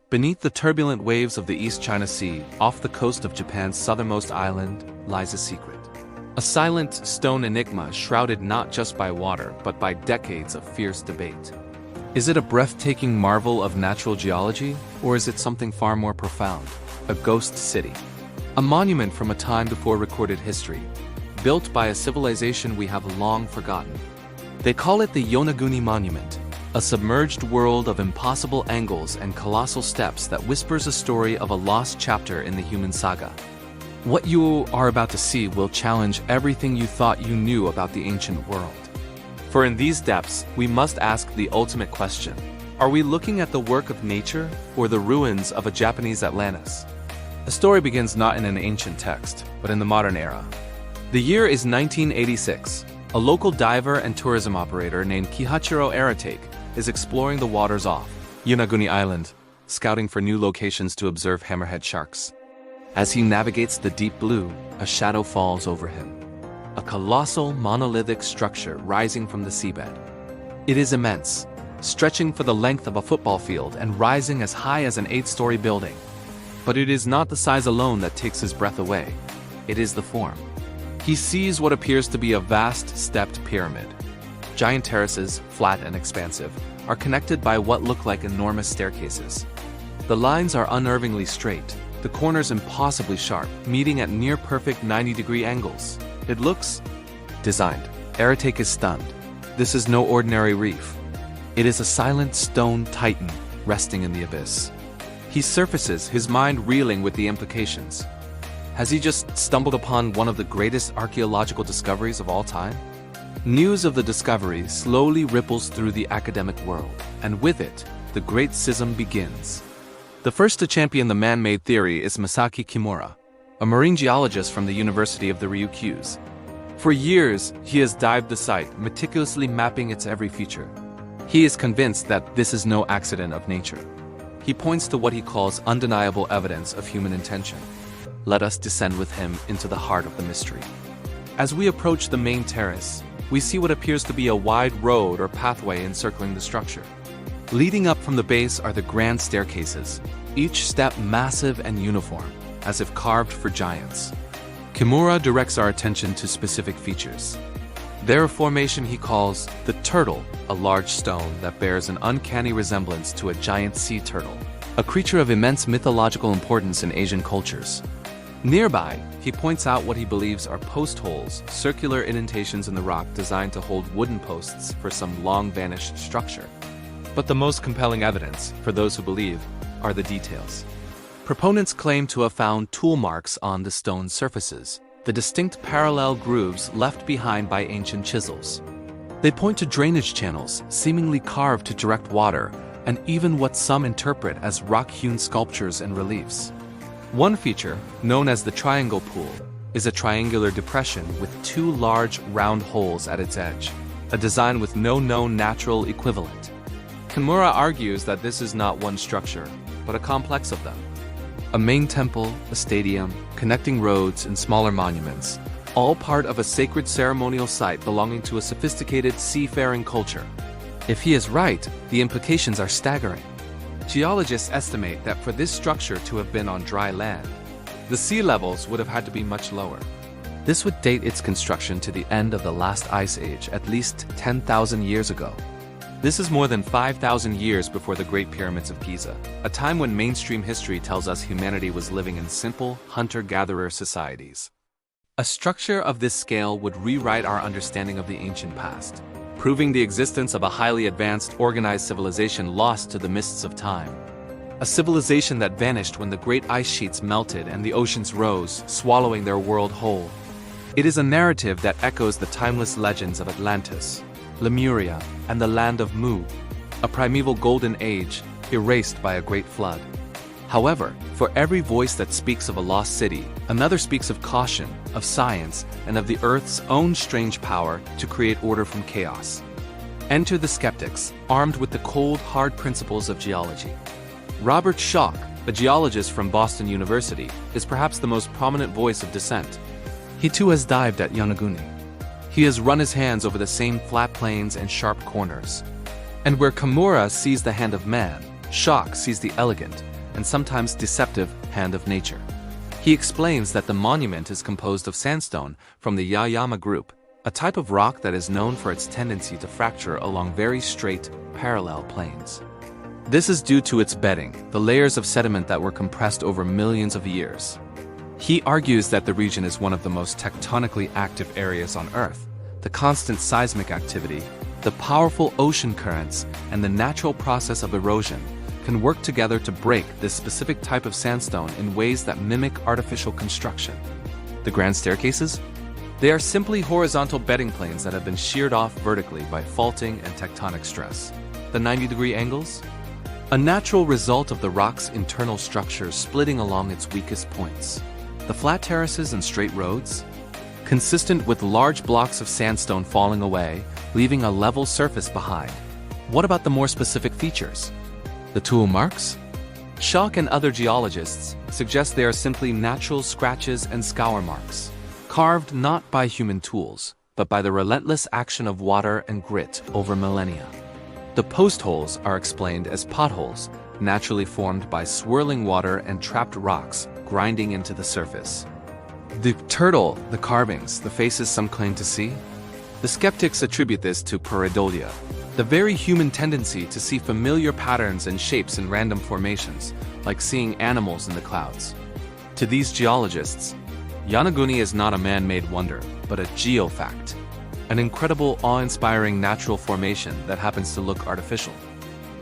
Beneath the turbulent waves of the East China Sea, off the coast of Japan's southernmost island, lies a secret. A silent stone enigma shrouded not just by water, but by decades of fierce debate. Is it a breathtaking marvel of natural geology, or is it something far more profound? A ghost city. A monument from a time before recorded history, built by a civilization we have long forgotten. They call it the Yonaguni Monument, a submerged world of impossible angles and colossal steps that whispers a story of a lost chapter in the human saga. What you are about to see will challenge everything you thought you knew about the ancient world. For in these depths, we must ask the ultimate question. Are we looking at the work of nature or the ruins of a Japanese Atlantis? The story begins not in an ancient text, but in the modern era. The year is 1986. A local diver and tourism operator named Kihachiro Aratake is exploring the waters off Yonaguni Island, scouting for new locations to observe hammerhead sharks. As he navigates the deep blue, a shadow falls over him. A colossal monolithic structure rising from the seabed. It is immense, stretching for the length of a football field and rising as high as an 8-story building. But it is not the size alone that takes his breath away. It is the form. He sees what appears to be a vast stepped pyramid. Giant terraces, flat and expansive, are connected by what look like enormous staircases. The lines are unnervingly straight, the corners impossibly sharp, meeting at near-perfect 90-degree angles. It looks designed. Aratake is stunned. This is no ordinary reef. It is a silent stone titan resting in the abyss. He surfaces, his mind reeling with the implications. Has he just stumbled upon one of the greatest archaeological discoveries of all time? News of the discovery slowly ripples through the academic world, and with it, the great schism begins. The first to champion the man-made theory is Masaki Kimura, a marine geologist from the University of the Ryukyus. For years, he has dived the site, meticulously mapping its every feature. He is convinced that this is no accident of nature. He points to what he calls undeniable evidence of human intention. Let us descend with him into the heart of the mystery. As we approach the main terrace, we see what appears to be a wide road or pathway encircling the structure. Leading up from the base are the grand staircases, each step massive and uniform, as if carved for giants. Kimura directs our attention to specific features. Their formation he calls the turtle, a large stone that bears an uncanny resemblance to a giant sea turtle, a creature of immense mythological importance in Asian cultures. Nearby, he points out what he believes are post-holes, circular indentations in the rock designed to hold wooden posts for some long-vanished structure. But the most compelling evidence, for those who believe, are the details. Proponents claim to have found tool marks on the stone surfaces, the distinct parallel grooves left behind by ancient chisels. They point to drainage channels, seemingly carved to direct water, and even what some interpret as rock-hewn sculptures and reliefs. One feature, known as the triangle pool, is a triangular depression with two large, round holes at its edge, a design with no known natural equivalent. Kimura argues that this is not one structure, but a complex of them. A main temple, a stadium, connecting roads, and smaller monuments, all part of a sacred ceremonial site belonging to a sophisticated seafaring culture. If he is right, the implications are staggering. Geologists estimate that for this structure to have been on dry land, the sea levels would have had to be much lower. This would date its construction to the end of the last ice age, at least 10,000 years ago. This is more than 5,000 years before the Great Pyramids of Giza, a time when mainstream history tells us humanity was living in simple, hunter-gatherer societies. A structure of this scale would rewrite our understanding of the ancient past, proving the existence of a highly advanced, organized civilization lost to the mists of time. A civilization that vanished when the great ice sheets melted and the oceans rose, swallowing their world whole. It is a narrative that echoes the timeless legends of Atlantis, Lemuria, and the land of Mu, a primeval golden age erased by a great flood. However, for every voice that speaks of a lost city, another speaks of caution, of science, and of the Earth's own strange power to create order from chaos. Enter the skeptics, armed with the cold, hard principles of geology. Robert Schoch, a geologist from Boston University, is perhaps the most prominent voice of dissent. He too has dived at Yonaguni. He has run his hands over the same flat plains and sharp corners. And where Kimura sees the hand of man, Schoch sees the elegant, and sometimes deceptive hand of nature. He explains that the monument is composed of sandstone from the Yayama group, a type of rock that is known for its tendency to fracture along very straight, parallel planes. This is due to its bedding, the layers of sediment that were compressed over millions of years. He argues that the region is one of the most tectonically active areas on Earth. The constant seismic activity, the powerful ocean currents, and the natural process of erosion can work together to break this specific type of sandstone in ways that mimic artificial construction. The grand staircases? They are simply horizontal bedding planes that have been sheared off vertically by faulting and tectonic stress. The 90-degree angles? A natural result of the rock's internal structures splitting along its weakest points. The flat terraces and straight roads? Consistent with large blocks of sandstone falling away, leaving a level surface behind. What about the more specific features? The tool marks? Schock and other geologists suggest they are simply natural scratches and scour marks, carved not by human tools, but by the relentless action of water and grit over millennia. The postholes are explained as potholes, naturally formed by swirling water and trapped rocks grinding into the surface. The turtle, the carvings, the faces some claim to see? The skeptics attribute this to pareidolia, the very human tendency to see familiar patterns and shapes in random formations, like seeing animals in the clouds. To these geologists, Yonaguni is not a man-made wonder, but a geo-fact, an incredible, awe-inspiring natural formation that happens to look artificial.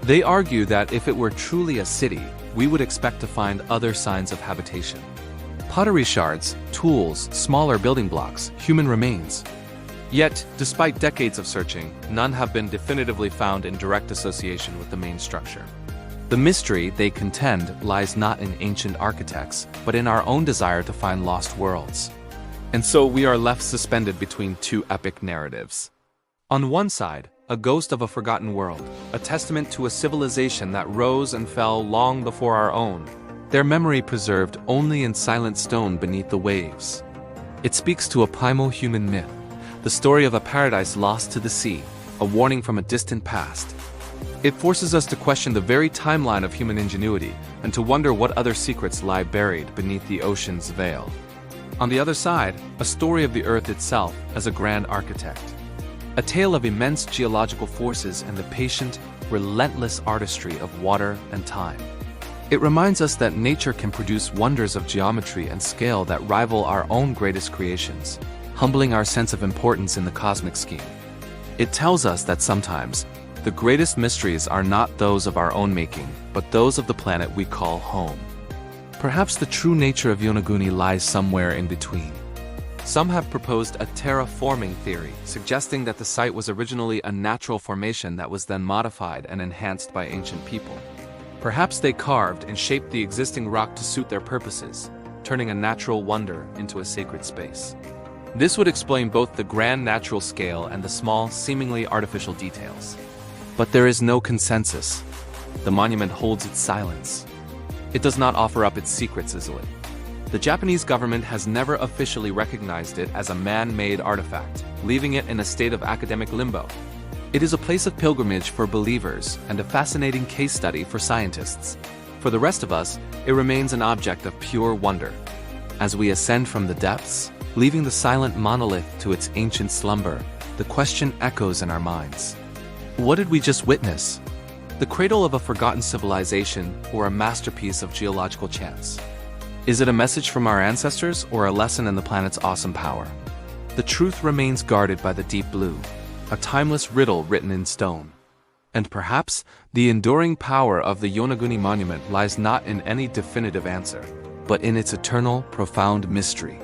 They argue that if it were truly a city, we would expect to find other signs of habitation. Pottery shards, tools, smaller building blocks, human remains. Yet, despite decades of searching, none have been definitively found in direct association with the main structure. The mystery, they contend, lies not in ancient architects, but in our own desire to find lost worlds. And so we are left suspended between two epic narratives. On one side, a ghost of a forgotten world, a testament to a civilization that rose and fell long before our own, their memory preserved only in silent stone beneath the waves. It speaks to a primal human myth, the story of a paradise lost to the sea, a warning from a distant past. It forces us to question the very timeline of human ingenuity and to wonder what other secrets lie buried beneath the ocean's veil. On the other side, a story of the Earth itself as a grand architect. A tale of immense geological forces and the patient, relentless artistry of water and time. It reminds us that nature can produce wonders of geometry and scale that rival our own greatest creations, humbling our sense of importance in the cosmic scheme. It tells us that sometimes, the greatest mysteries are not those of our own making, but those of the planet we call home. Perhaps the true nature of Yonaguni lies somewhere in between. Some have proposed a terraforming theory, suggesting that the site was originally a natural formation that was then modified and enhanced by ancient people. Perhaps they carved and shaped the existing rock to suit their purposes, turning a natural wonder into a sacred space. This would explain both the grand natural scale and the small, seemingly artificial details. But there is no consensus. The monument holds its silence. It does not offer up its secrets easily. The Japanese government has never officially recognized it as a man-made artifact, leaving it in a state of academic limbo. It is a place of pilgrimage for believers and a fascinating case study for scientists. For the rest of us, it remains an object of pure wonder. As we ascend from the depths, leaving the silent monolith to its ancient slumber, the question echoes in our minds. What did we just witness? The cradle of a forgotten civilization or a masterpiece of geological chance? Is it a message from our ancestors or a lesson in the planet's awesome power? The truth remains guarded by the deep blue, a timeless riddle written in stone. And perhaps the enduring power of the Yonaguni Monument lies not in any definitive answer, but in its eternal, profound mystery.